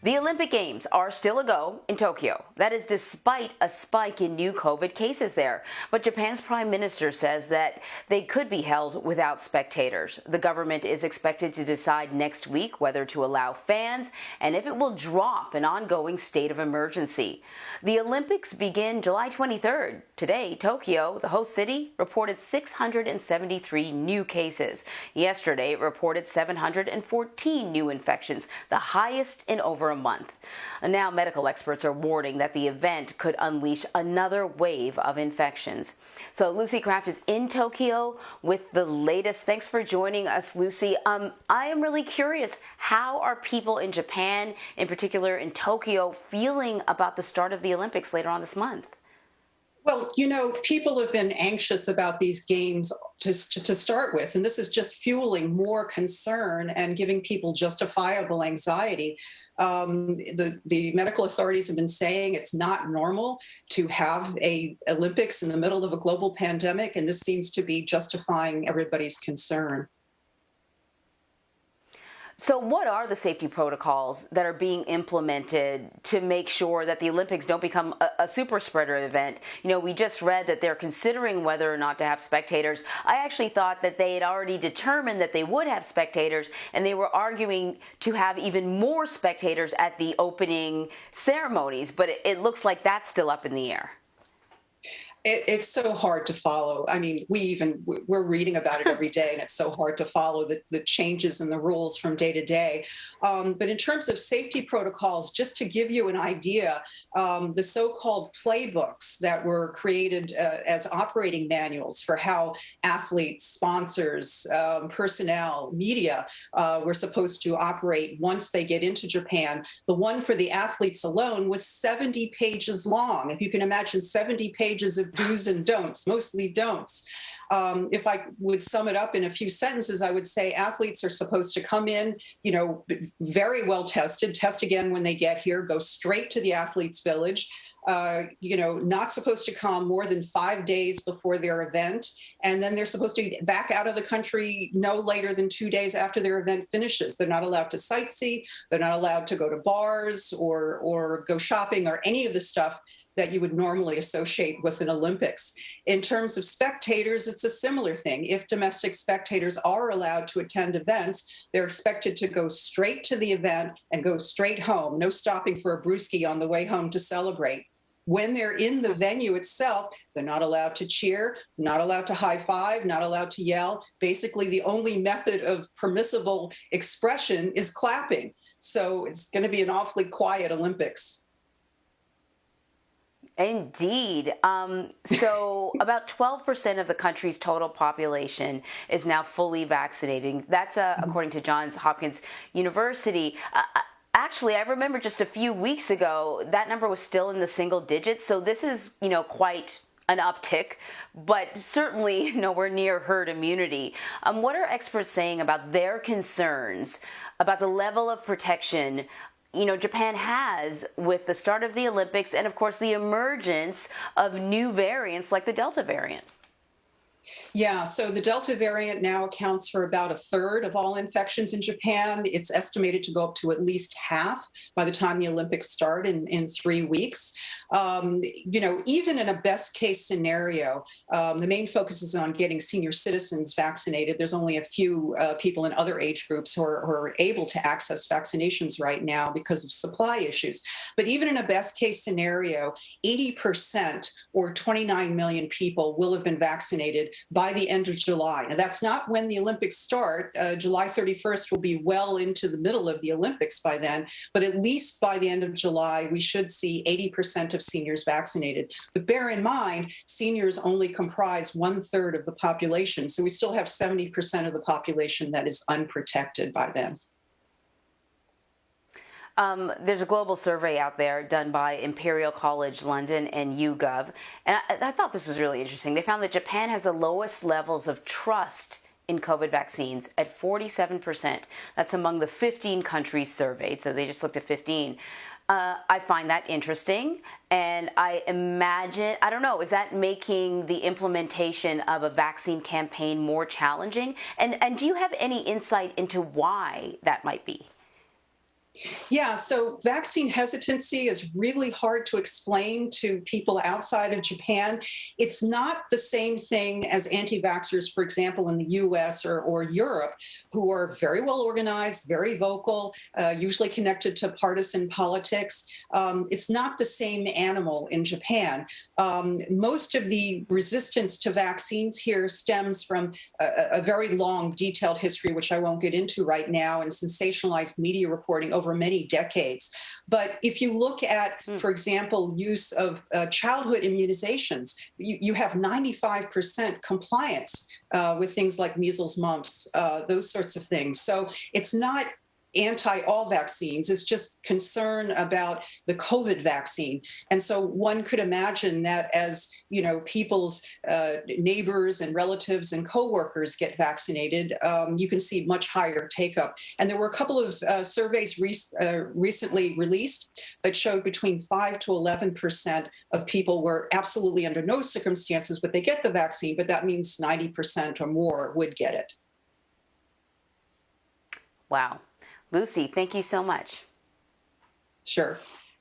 The Olympic Games are still a go in Tokyo. That is despite a spike in new COVID cases there. But Japan's prime minister says that they could be held without spectators. The government is expected to decide next week whether to allow fans and if it will drop an ongoing state of emergency. The Olympics begin July 23rd. Today, Tokyo, the host city, reported 673 new cases. Yesterday, it reported 714 new infections, the highest in over a month. Now, medical experts are warning that the event could unleash another wave of infections. So Lucy Kraft is in Tokyo with the latest. Thanks for joining us, Lucy. I am really curious, how are people in Japan, in particular in Tokyo, feeling about the start of the Olympics later on this month? Well, people have been anxious about these games to start with, and this is just fueling more concern and giving people justifiable anxiety. The medical authorities have been saying it's not normal to have a Olympics in the middle of a global pandemic, and this seems to be justifying everybody's concern. So what are the safety protocols that are being implemented to make sure that the Olympics don't become a super spreader event? We just read that they're considering whether or not to have spectators. I actually thought that they had already determined that they would have spectators, and they were arguing to have even more spectators at the opening ceremonies, but it looks like that's still up in the air. It's so hard to follow. I mean, we're reading about it every day, and it's so hard to follow the changes in the rules from day to day. But in terms of safety protocols, just to give you an idea, the so-called playbooks that were created as operating manuals for how athletes, sponsors, personnel, media were supposed to operate once they get into Japan, the one for the athletes alone was 70 pages long. If you can imagine 70 pages of do's and don'ts, mostly don'ts. If I would sum it up in a few sentences, I would say athletes are supposed to come in, very well tested, test again when they get here, go straight to the athletes' village. Not supposed to come more than 5 days before their event. And then they're supposed to be back out of the country no later than 2 days after their event finishes. They're not allowed to sightsee. They're not allowed to go to bars or go shopping or any of the stuff that you would normally associate with an Olympics. In terms of spectators, it's a similar thing. If domestic spectators are allowed to attend events, they're expected to go straight to the event and go straight home. No stopping for a brewski on the way home to celebrate. When they're in the venue itself, they're not allowed to cheer, not allowed to high five, not allowed to yell. Basically, the only method of permissible expression is clapping. So it's going to be an awfully quiet Olympics. Indeed. So about 12% of the country's total population is now fully vaccinated. That's according to Johns Hopkins University. Actually, I remember just a few weeks ago, that number was still in the single digits. So this is, quite an uptick, but certainly nowhere near herd immunity. What are experts saying about their concerns about the level of protection Japan has with the start of the Olympics and, of course, the emergence of new variants like the Delta variant? Yeah, so the Delta variant now accounts for about a third of all infections in Japan. It's estimated to go up to at least half by the time the Olympics start in 3 weeks. Even in a best case scenario, the main focus is on getting senior citizens vaccinated. There's only a few people in other age groups who are able to access vaccinations right now because of supply issues. But even in a best case scenario, 80% or 29 million people will have been vaccinated by the end of July. Now, that's not when the Olympics start. July 31st will be well into the middle of the Olympics by then, but at least by the end of July, we should see 80% of seniors vaccinated. But bear in mind, seniors only comprise 1/3 of the population, so we still have 70% of the population that is unprotected by then. There's a global survey out there done by Imperial College London and YouGov, and I thought this was really interesting. They found that Japan has the lowest levels of trust in COVID vaccines at 47%. That's among the 15 countries surveyed, so they just looked at 15. I find that interesting, and I imagine, I don't know, is that making the implementation of a vaccine campaign more challenging? And do you have any insight into why that might be? Yeah, so vaccine hesitancy is really hard to explain to people outside of Japan. It's not the same thing as anti vaxxers, for example, in the US or Europe, who are very well organized, very vocal, usually connected to partisan politics. It's not the same animal in Japan. Most of the resistance to vaccines here stems from a very long, detailed history, which I won't get into right now, and sensationalized media reporting over many decades. But if you look at, for example, use of childhood immunizations, you have 95% compliance with things like measles, mumps, those sorts of things. So it's not anti all vaccines. It's just concern about the COVID vaccine. And so one could imagine that as, people's neighbors and relatives and coworkers get vaccinated, you can see much higher take up. And there were a couple of surveys recently released that showed between 5 to 11% of people were absolutely under no circumstances would they get the vaccine, but that means 90% or more would get it. Wow. Lucy, thank you so much. Sure.